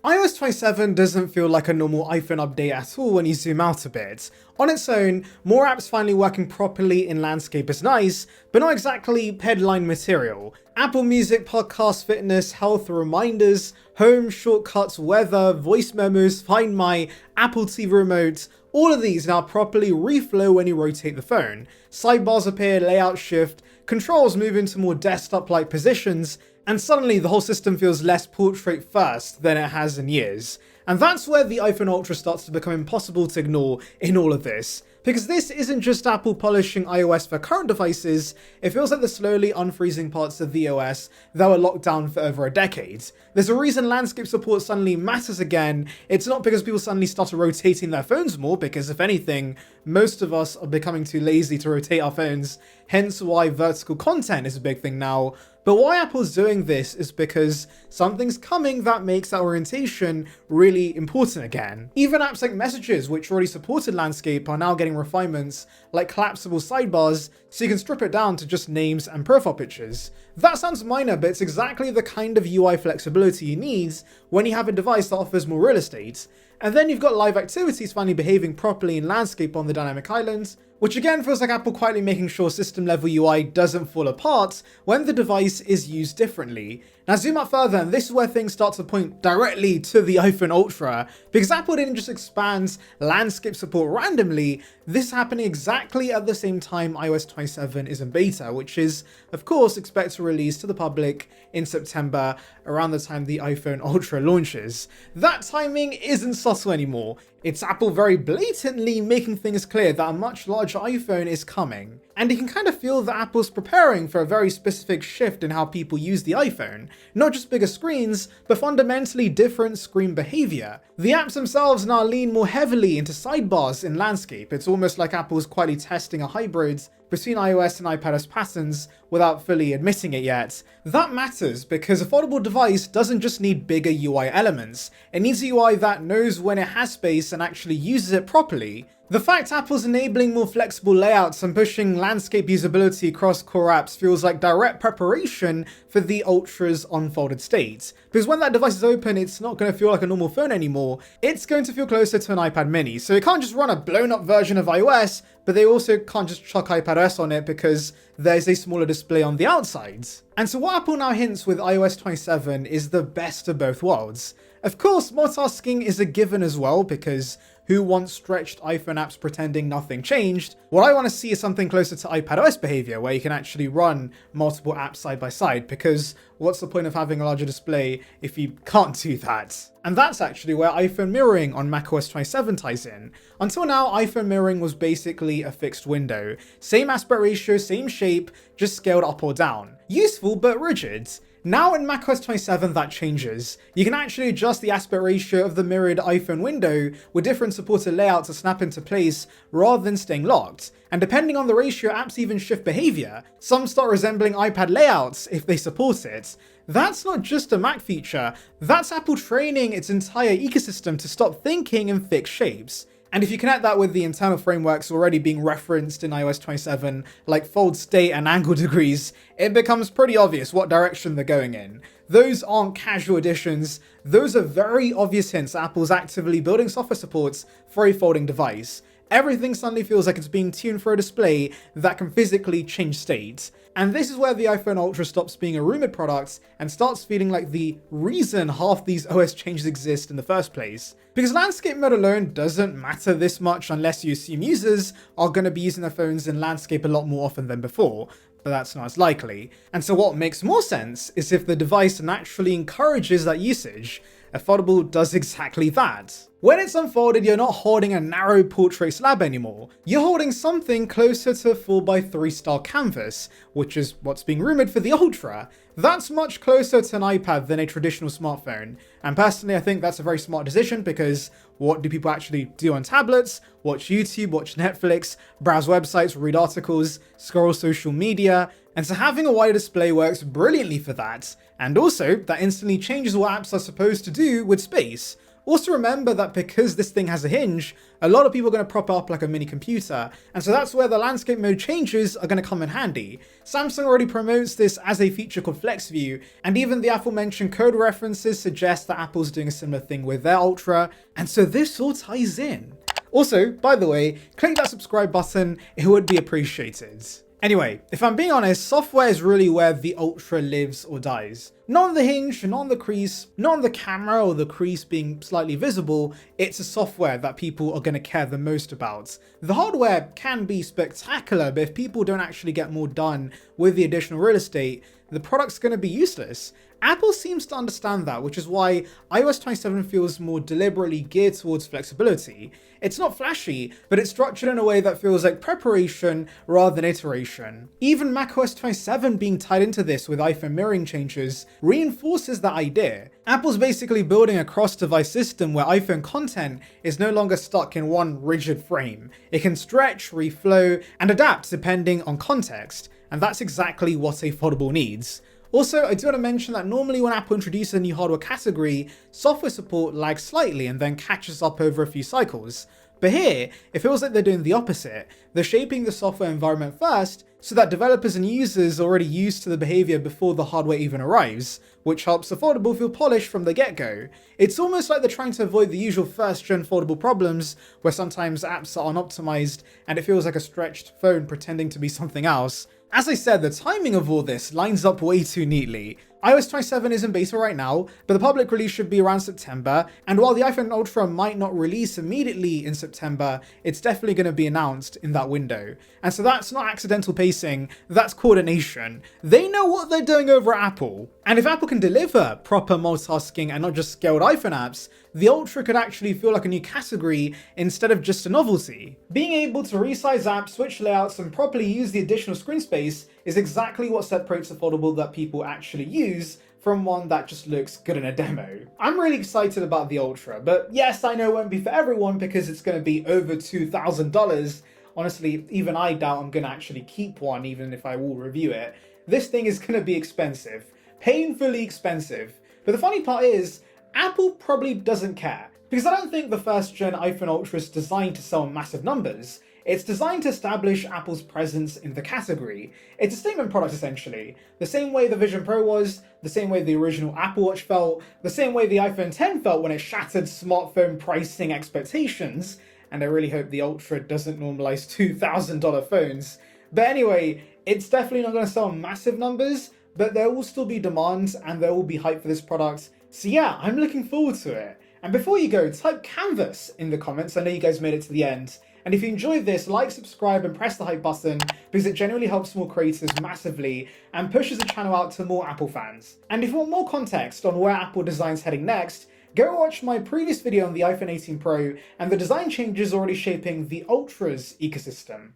iOS 27 doesn't feel like a normal iPhone update at all when you zoom out a bit. On its own, more apps finally working properly in landscape is nice, but not exactly headline material. Apple Music, podcast, fitness, health, reminders, home, shortcuts, weather, voice memos, Find My, Apple TV remote, all of these now properly reflow when you rotate the phone. Sidebars appear, layout shift, controls move into more desktop-like positions, and suddenly the whole system feels less portrait first than it has in years. And that's where the iPhone Ultra starts to become impossible to ignore in all of this. Because this isn't just Apple polishing iOS for current devices, it feels like they're slowly unfreezing parts of the OS that were locked down for over a decade. There's a reason landscape support suddenly matters again. It's not because people suddenly started rotating their phones more, because if anything, most of us are becoming too lazy to rotate our phones, hence why vertical content is a big thing now. But why Apple's doing this is because something's coming that makes that orientation really important again. Even apps like Messages, which already supported landscape, are now getting refinements like collapsible sidebars, so you can strip it down to just names and profile pictures. That sounds minor, but it's exactly the kind of UI flexibility you need when you have a device that offers more real estate. And then you've got live activities finally behaving properly in landscape on the dynamic island, which again feels like Apple quietly making sure system level UI doesn't fall apart when the device is used differently. Now zoom out further, and this is where things start to point directly to the iPhone Ultra, because Apple didn't just expand landscape support randomly. This is happening exactly at the same time iOS 27 is in beta, which is of course expected to release to the public in September, around the time the iPhone Ultra launches. That timing isn't subtle anymore. It's Apple very blatantly making things clear that a much larger iPhone is coming. And you can kind of feel that Apple's preparing for a very specific shift in how people use the iPhone. Not just bigger screens, but fundamentally different screen behavior. The apps themselves now lean more heavily into sidebars in landscape. It's almost like Apple's quietly testing a hybrid between iOS and iPadOS patterns without fully admitting it yet. That matters because a foldable device doesn't just need bigger UI elements, it needs a UI that knows when it has space and actually uses it properly. The fact Apple's enabling more flexible layouts and pushing landscape usability across core apps feels like direct preparation for the Ultra's unfolded state. Because when that device is open, it's not going to feel like a normal phone anymore, it's going to feel closer to an iPad mini. So it can't just run a blown up version of iOS, but they also can't just chuck iPadOS on it because there's a smaller display on the outsides. And so what Apple now hints with iOS 27 is the best of both worlds. Of course, multitasking is a given as well, because who wants stretched iPhone apps pretending nothing changed? What I want to see is something closer to iPadOS behavior, where you can actually run multiple apps side by side, because what's the point of having a larger display if you can't do that? And that's actually where iPhone mirroring on macOS 27 ties in. Until now, iPhone mirroring was basically a fixed window. Same aspect ratio, same shape, just scaled up or down. Useful, but rigid. Now in macOS 27 that changes. You can actually adjust the aspect ratio of the mirrored iPhone window with different supported layouts to snap into place rather than staying locked. And depending on the ratio, apps even shift behavior. Some start resembling iPad layouts if they support it. That's not just a Mac feature, that's Apple training its entire ecosystem to stop thinking in fixed shapes. And if you connect that with the internal frameworks already being referenced in iOS 27, like fold state and angle degrees, it becomes pretty obvious what direction they're going in. Those aren't casual additions, those are very obvious hints that Apple's actively building software supports for a folding device. Everything suddenly feels like it's being tuned for a display that can physically change state. And this is where the iPhone Ultra stops being a rumored product and starts feeling like the reason half these OS changes exist in the first place. Because landscape mode alone doesn't matter this much unless you assume users are going to be using their phones in landscape a lot more often than before, but that's not as likely. And so what makes more sense is if the device naturally encourages that usage. A Foldable does exactly that. When it's unfolded, you're not holding a narrow portrait slab anymore. You're holding something closer to a 4x3 style canvas, which is what's being rumored for the Ultra. That's much closer to an iPad than a traditional smartphone. And personally, I think that's a very smart decision, because what do people actually do on tablets? Watch YouTube, watch Netflix, browse websites, read articles, scroll social media. And so having a wider display works brilliantly for that. And also, that instantly changes what apps are supposed to do with space. Also remember that because this thing has a hinge, a lot of people are going to prop it up like a mini computer, and so that's where the landscape mode changes are going to come in handy. Samsung already promotes this as a feature called Flex View, and even the aforementioned code references suggest that Apple's doing a similar thing with their Ultra, and so this all ties in. Also, by the way, click that subscribe button, it would be appreciated. Anyway, if I'm being honest, software is really where the Ultra lives or dies. Not on the hinge, not on the crease, not on the camera or the crease being slightly visible, it's a software that people are going to care the most about. The hardware can be spectacular, but if people don't actually get more done with the additional real estate, the product's going to be useless. Apple seems to understand that, which is why iOS 27 feels more deliberately geared towards flexibility. It's not flashy, but it's structured in a way that feels like preparation rather than iteration. Even macOS 27 being tied into this with iPhone mirroring changes reinforces that idea. Apple's basically building a cross-device system where iPhone content is no longer stuck in one rigid frame. It can stretch, reflow, and adapt depending on context, and that's exactly what a Foldable needs. Also, I do want to mention that normally when Apple introduces a new hardware category, software support lags slightly and then catches up over a few cycles. But here, it feels like they're doing the opposite. They're shaping the software environment first, so that developers and users are already used to the behavior before the hardware even arrives, which helps the Foldable feel polished from the get-go. It's almost like they're trying to avoid the usual first-gen Foldable problems, where sometimes apps are unoptimized and it feels like a stretched phone pretending to be something else. As I said, the timing of all this lines up way too neatly. iOS 27 is in beta right now, but the public release should be around September, and while the iPhone Ultra might not release immediately in September, it's definitely going to be announced in that window. And so that's not accidental pacing, that's coordination. They know what they're doing over at Apple. And if Apple can deliver proper multitasking and not just scaled iPhone apps, the Ultra could actually feel like a new category instead of just a novelty. Being able to resize apps, switch layouts, and properly use the additional screen space is exactly what separates a Foldable that people actually use from one that just looks good in a demo. I'm really excited about the Ultra, but yes, I know it won't be for everyone because it's going to be over $2,000. Honestly, even I doubt I'm going to actually keep one, even if I will review it. This thing is going to be expensive, painfully expensive. But the funny part is, Apple probably doesn't care, because I don't think the first gen iPhone Ultra is designed to sell massive numbers. It's designed to establish Apple's presence in the category. It's a statement product essentially, the same way the Vision Pro was, the same way the original Apple Watch felt, the same way the iPhone X felt when it shattered smartphone pricing expectations, and I really hope the Ultra doesn't normalize $2,000 phones. But anyway, it's definitely not going to sell massive numbers, but there will still be demand and there will be hype for this product. So yeah, I'm looking forward to it. And before you go, type Canvas in the comments. I know you guys made it to the end. And if you enjoyed this, like, subscribe, and press the hype button because it genuinely helps more creators massively and pushes the channel out to more Apple fans. And if you want more context on where Apple design's heading next, go watch my previous video on the iPhone 18 Pro and the design changes already shaping the Ultra's ecosystem.